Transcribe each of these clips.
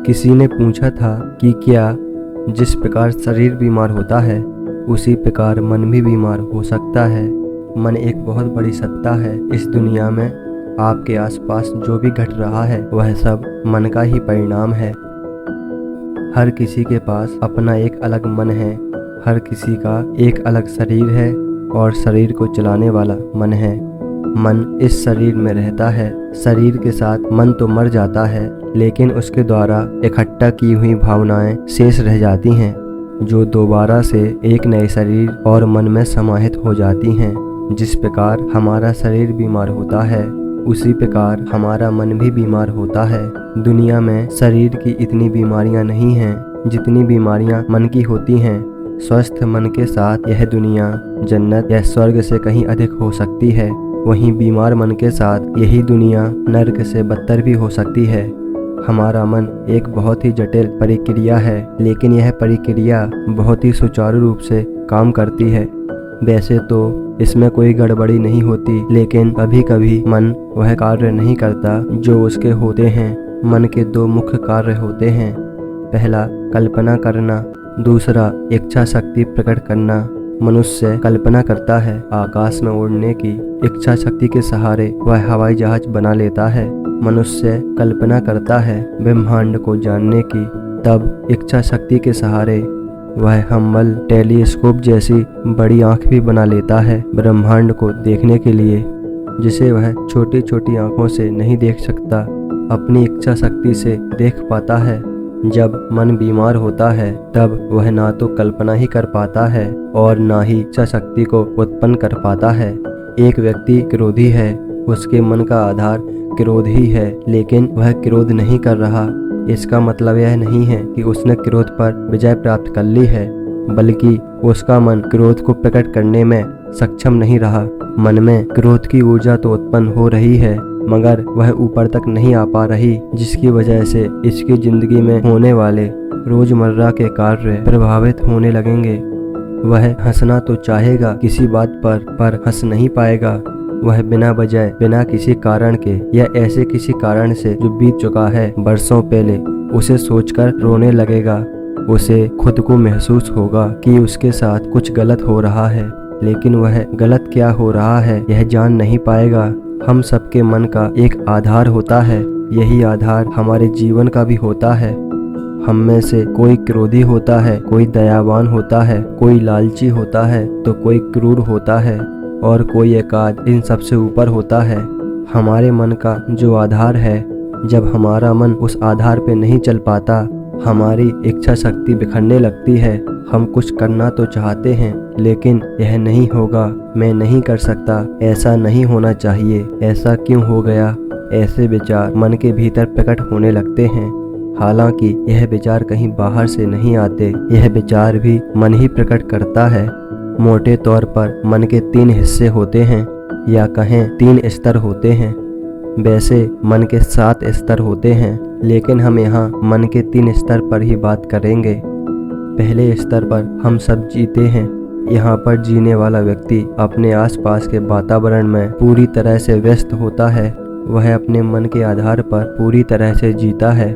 किसी ने पूछा था कि क्या जिस प्रकार शरीर बीमार होता है उसी प्रकार मन भी बीमार हो सकता है। मन एक बहुत बड़ी सत्ता है इस दुनिया में। आपके आसपास जो भी घट रहा है वह सब मन का ही परिणाम है। हर किसी के पास अपना एक अलग मन है, हर किसी का एक अलग शरीर है और शरीर को चलाने वाला मन है। मन इस शरीर में रहता है, शरीर के साथ मन तो मर जाता है लेकिन उसके द्वारा इकट्ठा की हुई भावनाएं शेष रह जाती हैं जो दोबारा से एक नए शरीर और मन में समाहित हो जाती हैं। जिस प्रकार हमारा शरीर बीमार होता है उसी प्रकार हमारा मन भी बीमार होता है। दुनिया में शरीर की इतनी बीमारियां नहीं हैं जितनी बीमारियां मन की होती हैं। स्वस्थ मन के साथ यह दुनिया जन्नत या स्वर्ग से कहीं अधिक हो सकती है, वहीं बीमार मन के साथ यही दुनिया नर्क से बदतर भी हो सकती है। हमारा मन एक बहुत ही जटिल प्रक्रिया है लेकिन यह प्रक्रिया बहुत ही सुचारू रूप से काम करती है। वैसे तो इसमें कोई गड़बड़ी नहीं होती लेकिन कभी कभी मन वह कार्य नहीं करता जो उसके होते हैं। मन के दो मुख्य कार्य होते हैं, पहला कल्पना करना, दूसरा इच्छा शक्ति प्रकट करना। मनुष्य कल्पना करता है, आकाश में उड़ने की इच्छा शक्ति के सहारे वह हवाई जहाज बना लेता है। मनुष्य कल्पना करता है ब्रह्मांड को जानने की, तब इच्छा शक्ति के सहारे वह हम्बल टेलीस्कोप जैसी बड़ी आंख भी बना लेता है ब्रह्मांड को देखने के लिए, जिसे वह छोटी छोटी आंखों से नहीं देख सकता, अपनी इच्छा शक्ति से देख पाता है। जब मन बीमार होता है तब वह ना तो कल्पना ही कर पाता है और ना ही इच्छा शक्ति को उत्पन्न कर पाता है। एक व्यक्ति क्रोधी है, उसके मन का आधार क्रोध ही है लेकिन वह क्रोध नहीं कर रहा। इसका मतलब यह नहीं है कि उसने क्रोध पर विजय प्राप्त कर ली है, बल्कि उसका मन क्रोध को प्रकट करने में सक्षम नहीं रहा। मन में क्रोध की ऊर्जा तो उत्पन्न हो रही है मगर वह ऊपर तक नहीं आ पा रही, जिसकी वजह से इसकी जिंदगी में होने वाले रोजमर्रा के कार्य प्रभावित होने लगेंगे। वह हंसना तो चाहेगा किसी बात पर हंस नहीं पाएगा। वह बिना वजह, बिना किसी कारण के या ऐसे किसी कारण से जो बीत चुका है बरसों पहले, उसे सोचकर रोने लगेगा। उसे खुद को महसूस होगा कि उसके साथ कुछ गलत हो रहा है, लेकिन वह गलत क्या हो रहा है यह जान नहीं पाएगा। हम सबके मन का एक आधार होता है, यही आधार हमारे जीवन का भी होता है। हम में से कोई क्रोधी होता है, कोई दयावान होता है, कोई लालची होता है तो कोई क्रूर होता है और कोई एकाध इन सबसे ऊपर होता है। हमारे मन का जो आधार है, जब हमारा मन उस आधार पे नहीं चल पाता, हमारी इच्छा शक्ति बिखरने लगती है। हम कुछ करना तो चाहते हैं लेकिन यह नहीं होगा, मैं नहीं कर सकता, ऐसा नहीं होना चाहिए, ऐसा क्यों हो गया, ऐसे विचार मन के भीतर प्रकट होने लगते हैं। हालांकि यह विचार कहीं बाहर से नहीं आते, यह विचार भी मन ही प्रकट करता है। मोटे तौर पर मन के 3 हिस्से होते हैं या कहें 3 स्तर होते हैं। वैसे मन के 7 स्तर होते हैं लेकिन हम यहाँ मन के 3 स्तर पर ही बात करेंगे। पहले स्तर पर हम सब जीते हैं। यहाँ पर जीने वाला व्यक्ति अपने आसपास के वातावरण में पूरी तरह से व्यस्त होता है, वह अपने मन के आधार पर पूरी तरह से जीता है।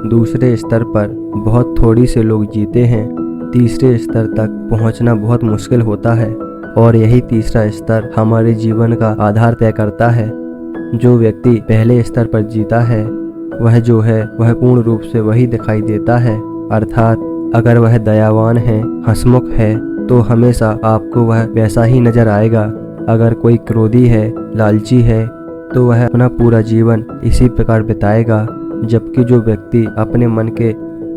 दूसरे स्तर पर बहुत थोड़ी से लोग जीते हैं, तीसरे स्तर तक पहुंचना बहुत मुश्किल होता है और यही तीसरा स्तर हमारे जीवन का आधार तय करता है। जो व्यक्ति पहले स्तर पर जीता है वह जो है वह पूर्ण रूप से वही दिखाई देता है। अर्थात अगर वह दयावान है, हंसमुख है तो हमेशा आपको वह वैसा ही नजर आएगा। अगर कोई क्रोधी है, लालची है तो वह अपना पूरा जीवन इसी प्रकार बिताएगा। जबकि जो व्यक्ति अपने मन के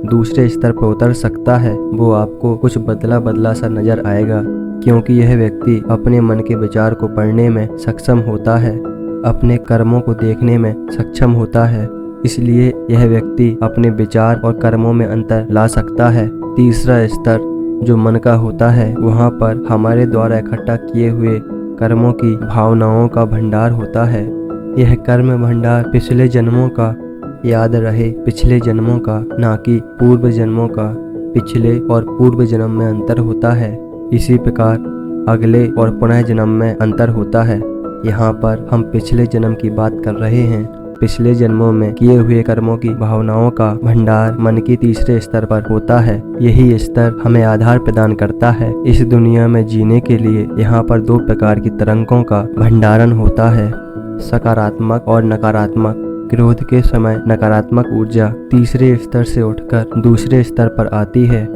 दूसरे स्तर पर उतर सकता है वो आपको कुछ बदला बदला सा नजर आएगा, क्योंकि यह व्यक्ति अपने मन के विचार को पढ़ने में सक्षम होता है, अपने कर्मों को देखने में सक्षम होता है। इसलिए यह व्यक्ति अपने विचार और कर्मों में अंतर ला सकता है। तीसरा स्तर जो मन का होता है, वहाँ पर हमारे द्वारा इकट्ठा किए हुए कर्मों की भावनाओं का भंडार होता है। यह कर्म भंडार पिछले जन्मों का, याद रहे पिछले जन्मों का, ना कि पूर्व जन्मों का। पिछले और पूर्व जन्म में अंतर होता है, इसी प्रकार अगले और पुनः जन्म में अंतर होता है। यहाँ पर हम पिछले जन्म की बात कर रहे हैं। पिछले जन्मों में किए हुए कर्मों की भावनाओं का भंडार मन के तीसरे स्तर पर होता है। यही स्तर हमें आधार प्रदान करता है। इस दुनिया में जीने के लिए यहाँ पर 2 प्रकार की तरंगों का भंडारण होता है, सकारात्मक और नकारात्मक। क्रोध के समय नकारात्मक ऊर्जा तीसरे स्तर से उठकर दूसरे स्तर पर आती है।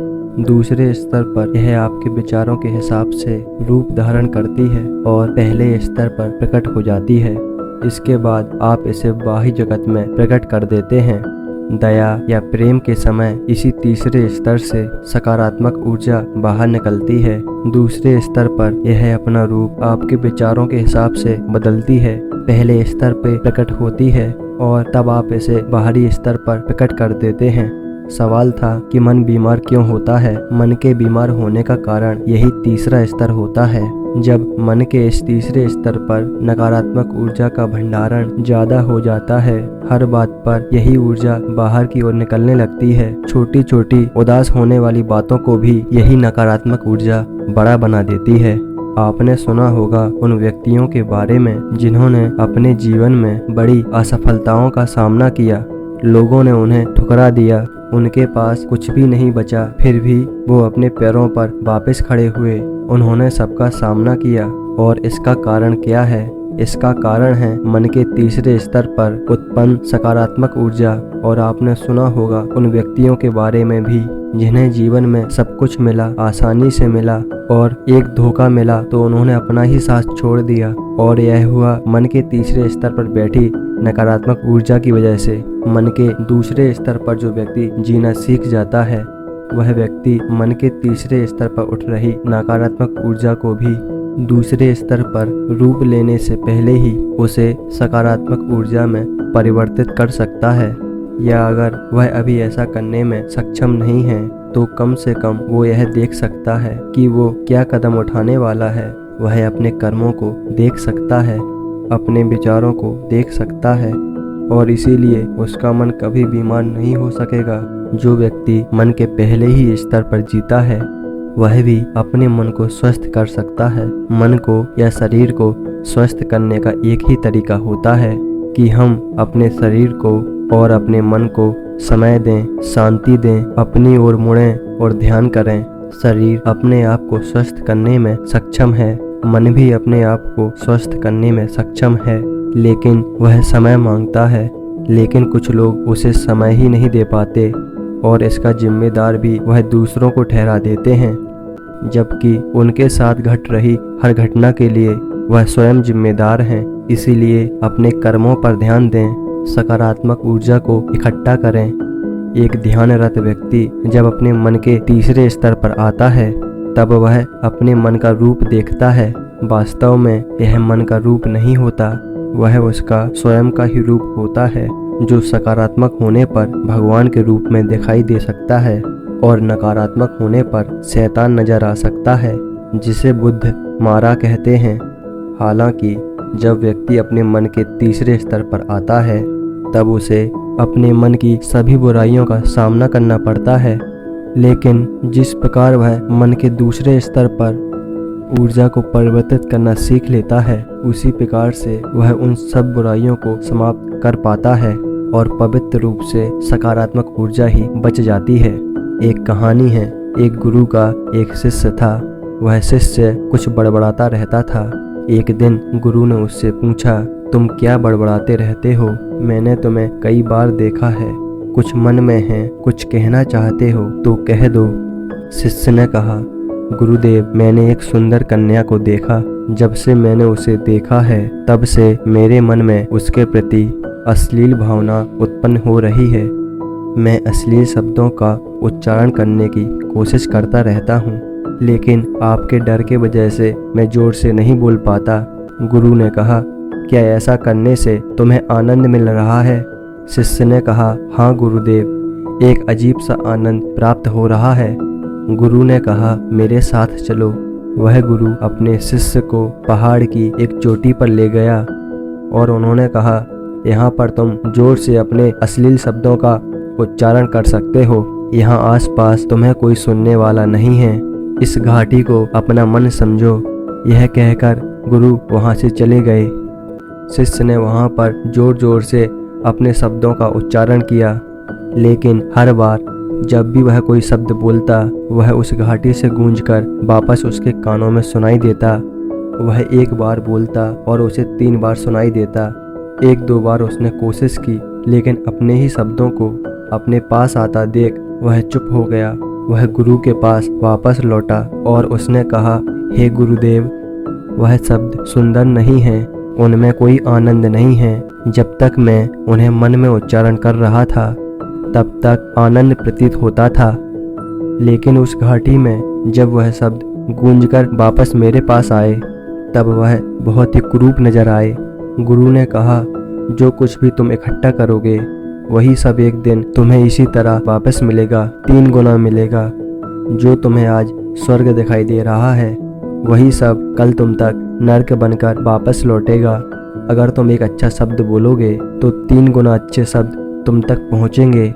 दूसरे स्तर पर यह आपके विचारों के हिसाब से रूप धारण करती है और पहले स्तर पर प्रकट हो जाती है। इसके बाद आप इसे बाह्य जगत में प्रकट कर देते हैं। दया या प्रेम के समय इसी तीसरे स्तर से सकारात्मक ऊर्जा बाहर निकलती है। दूसरे स्तर पर यह अपना रूप आपके विचारों के हिसाब से बदलती है। पहले स्तर पे प्रकट होती है और तब आप इसे बाहरी स्तर पर प्रकट कर देते हैं। सवाल था कि मन बीमार क्यों होता है। मन के बीमार होने का कारण यही तीसरा स्तर होता है। जब मन के इस तीसरे स्तर पर नकारात्मक ऊर्जा का भंडारण ज्यादा हो जाता है, हर बात पर यही ऊर्जा बाहर की ओर निकलने लगती है। छोटी छोटी उदास होने वाली बातों को भी यही नकारात्मक ऊर्जा बड़ा बना देती है। आपने सुना होगा उन व्यक्तियों के बारे में जिन्होंने अपने जीवन में बड़ी असफलताओं का सामना किया। लोगों ने उन्हें ठुकरा दिया, उनके पास कुछ भी नहीं बचा, फिर भी वो अपने पैरों पर वापस खड़े हुए। उन्होंने सबका सामना किया। और इसका कारण क्या है? इसका कारण है मन के तीसरे स्तर पर उत्पन्न सकारात्मक ऊर्जा। और आपने सुना होगा उन व्यक्तियों के बारे में भी जिन्हें जीवन में सब कुछ मिला, आसानी से मिला, और एक धोखा मिला तो उन्होंने अपना ही साथ छोड़ दिया। और यह हुआ मन के तीसरे स्तर पर बैठी नकारात्मक ऊर्जा की वजह से। मन के दूसरे स्तर पर जो व्यक्ति जीना सीख जाता है, वह व्यक्ति मन के तीसरे स्तर पर उठ रही नकारात्मक ऊर्जा को भी दूसरे स्तर पर रूप लेने से पहले ही उसे सकारात्मक ऊर्जा में परिवर्तित कर सकता है। या अगर वह अभी ऐसा करने में सक्षम नहीं है तो कम से कम वो यह देख सकता है कि वो क्या कदम उठाने वाला है। वह अपने कर्मों को देख सकता है, अपने विचारों को देख सकता है, और इसीलिए उसका मन कभी बीमार नहीं हो सकेगा। जो व्यक्ति मन के पहले ही स्तर पर जीता है, वह भी अपने मन को स्वस्थ कर सकता है। मन को या शरीर को स्वस्थ करने का एक ही तरीका होता है कि हम अपने शरीर को और अपने मन को समय दें, शांति दें, अपनी ओर मुड़ें और ध्यान करें। शरीर अपने आप को स्वस्थ करने में सक्षम है, मन भी अपने आप को स्वस्थ करने में सक्षम है, लेकिन वह समय मांगता है। लेकिन कुछ लोग उसे समय ही नहीं दे पाते और इसका जिम्मेदार भी वह दूसरों को ठहरा देते हैं, जबकि उनके साथ घट रही हर घटना के लिए वह स्वयं जिम्मेदार हैं। इसीलिए अपने कर्मों पर ध्यान दें, सकारात्मक ऊर्जा को इकट्ठा करें। एक ध्यानरत व्यक्ति जब अपने मन के तीसरे स्तर पर आता है, तब वह अपने मन का रूप देखता है। वास्तव में यह मन का रूप नहीं होता, वह उसका स्वयं का ही रूप होता है, जो सकारात्मक होने पर भगवान के रूप में दिखाई दे सकता है और नकारात्मक होने पर शैतान नजर आ सकता है, जिसे बुद्ध मारा कहते हैं। हालांकि जब व्यक्ति अपने मन के तीसरे स्तर पर आता है, तब उसे अपने मन की सभी बुराइयों का सामना करना पड़ता है। लेकिन जिस प्रकार वह मन के दूसरे स्तर पर ऊर्जा को परिवर्तित करना सीख लेता है, उसी प्रकार से वह उन सब बुराइयों को समाप्त कर पाता है और पवित्र रूप से सकारात्मक ऊर्जा ही बच जाती है। एक कहानी है, एक गुरु का एक शिष्य था। वह शिष्य कुछ बड़बड़ाता रहता था। एक दिन गुरु ने उससे पूछा, तुम क्या बड़बड़ाते रहते हो? मैंने तुम्हें कई बार देखा है, कुछ मन में है, कुछ कहना चाहते हो तो कह दो। शिष्य ने कहा, गुरुदेव, मैंने एक सुंदर कन्या को देखा। जब से मैंने उसे देखा है, तब से मेरे मन में उसके प्रति अश्लील भावना उत्पन्न हो रही है। मैं अश्लील शब्दों का उच्चारण करने की कोशिश करता रहता हूँ, लेकिन आपके डर के वजह से मैं जोर से नहीं बोल पाता। गुरु ने कहा, क्या ऐसा करने से तुम्हें आनंद मिल रहा है? शिष्य ने कहा, हाँ गुरुदेव, एक अजीब सा आनंद प्राप्त हो रहा है। गुरु ने कहा, मेरे साथ चलो। वह गुरु अपने शिष्य को पहाड़ की एक चोटी पर ले गया और उन्होंने कहा, यहाँ पर तुम जोर से अपने अश्लील शब्दों का उच्चारण कर सकते हो। यहाँ आसपास तुम्हें कोई सुनने वाला नहीं है। इस घाटी को अपना मन समझो। यह कहकर गुरु वहाँ से चले गए। शिष्य ने वहाँ पर जोर जोर से अपने शब्दों का उच्चारण किया, लेकिन हर बार जब भी वह कोई शब्द बोलता वह उस घाटी से गूंजकर वापस उसके कानों में सुनाई देता। वह एक बार बोलता और उसे 3 बार सुनाई देता। 1-2 बार उसने कोशिश की, लेकिन अपने ही शब्दों को अपने पास आता देख वह चुप हो गया। वह गुरु के पास वापस लौटा और उसने कहा, हे गुरुदेव, वह शब्द सुंदर नहीं हैं, उनमें कोई आनंद नहीं है। जब तक मैं उन्हें मन में उच्चारण कर रहा था तब तक आनंद प्रतीत होता था, लेकिन उस घाटी में जब वह शब्द गूंजकर वापस मेरे पास आए तब वह बहुत ही कुरूप नजर आए। गुरु ने कहा, जो कुछ भी तुम इकट्ठा करोगे वही सब एक दिन तुम्हें इसी तरह वापस मिलेगा, 3 गुना मिलेगा। जो तुम्हें आज स्वर्ग दिखाई दे रहा है वही सब कल तुम तक नर्क बनकर वापस लौटेगा। अगर तुम एक अच्छा शब्द बोलोगे तो 3 गुना अच्छे शब्द तुम तक पहुँचेंगे।